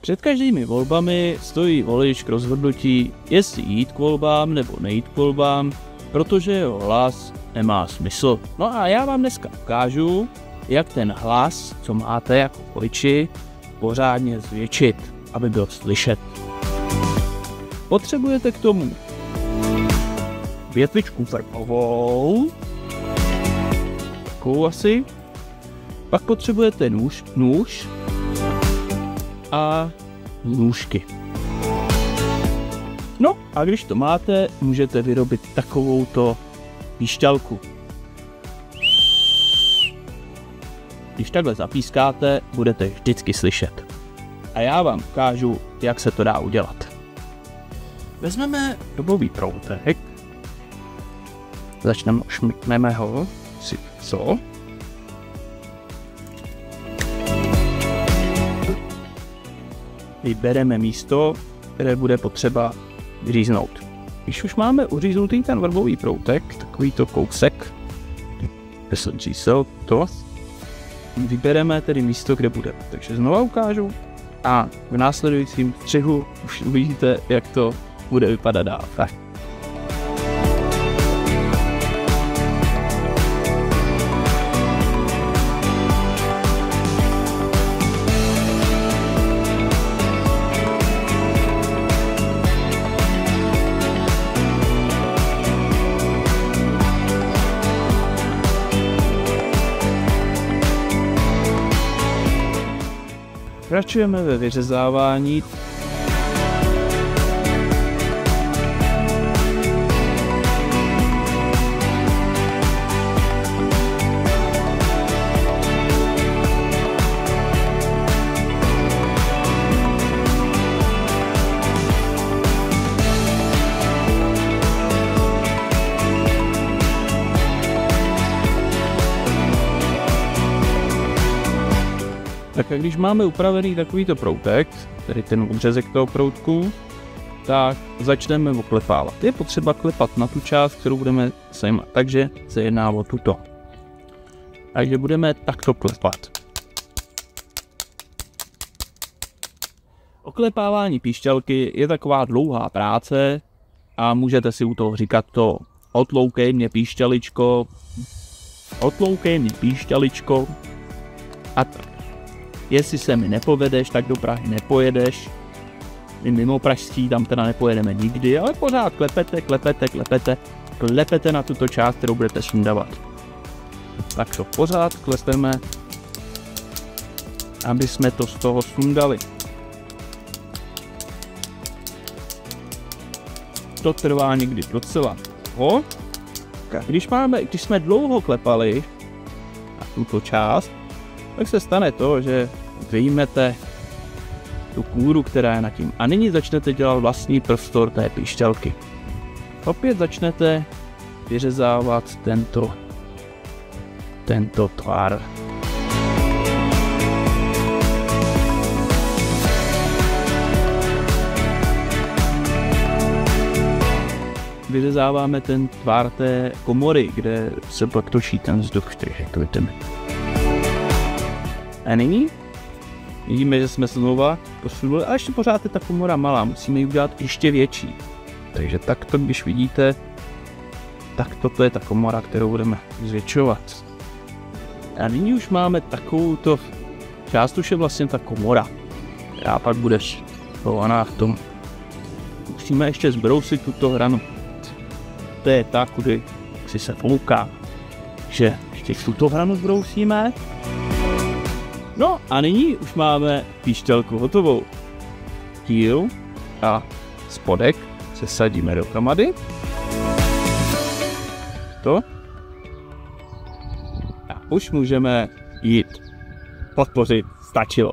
Před každými volbami stojí volič k rozhodnutí, jestli jít k volbám nebo nejít k volbám, protože jeho hlas nemá smysl. No a já vám dneska ukážu, jak ten hlas, co máte jako voliči, pořádně zvětšit, aby byl slyšet. Potřebujete k tomu větvičku vrpovou, takovou asi, pak potřebujete nůž a nůžky. No a když to máte, můžete vyrobit takovouto píšťalku. Když takhle zapískáte, budete vždycky slyšet. A já vám ukážu, jak se to dá udělat. Vezmeme dobový proutek, šmykneme ho si co? Vybereme místo, které bude potřeba vyříznout. Když už máme uříznutý ten vrbový proutek, takovýto kousek, vybereme tedy místo, kde bude. Takže znova ukážu a v následujícím střihu už uvidíte, jak to bude vypadat dál. Tak. Pokračujeme ve vyřezávání. Tak a když máme upravený takovýto proutek, tedy ten odřezek toho proutku, tak začneme oklepávat. Je potřeba klepat na tu část, kterou budeme sejmat, takže se jedná o tuto. Takže budeme takto klepat. Oklepávání píšťalky je taková dlouhá práce a můžete si u toho říkat to otloukej mě píšťaličko a tak. Jestli se mi nepovedeš, tak do Prahy nepojedeš. My mimo pražský tam teda nepojedeme nikdy, ale pořád klepete na tuto část, kterou budete sundavat. Tak to pořád klepeme, aby jsme to z toho sundali. To trvá někdy docela dlouho. Když jsme dlouho klepali na tuto část, tak se stane to, že vyjmete tu kůru, která je nad tím. A nyní začnete dělat vlastní prostor té píšťalky. Opět začnete vyřezávat tento tvar. Vyřezáváme ten tvar té komory, kde se pak točí ten vzduch, jak vidíme. A nyní vidíme, že jsme se znova posunuli, ale ještě pořád je ta komora malá, musíme ji udělat ještě větší. Takže takto, když vidíte, tak toto je ta komora, kterou budeme zvětšovat. A nyní už máme takovouto část, už je vlastně ta komora, která pak bude schovaná v tom. Musíme ještě zbrousit tuto hranu. To je ta, kudy si se fouká. Takže ještě tuto hranu zbrousíme. No a nyní už máme píšťalku hotovou. Díl a spodek sesadíme dohromady. To. A už můžeme jít podpořit, stačilo.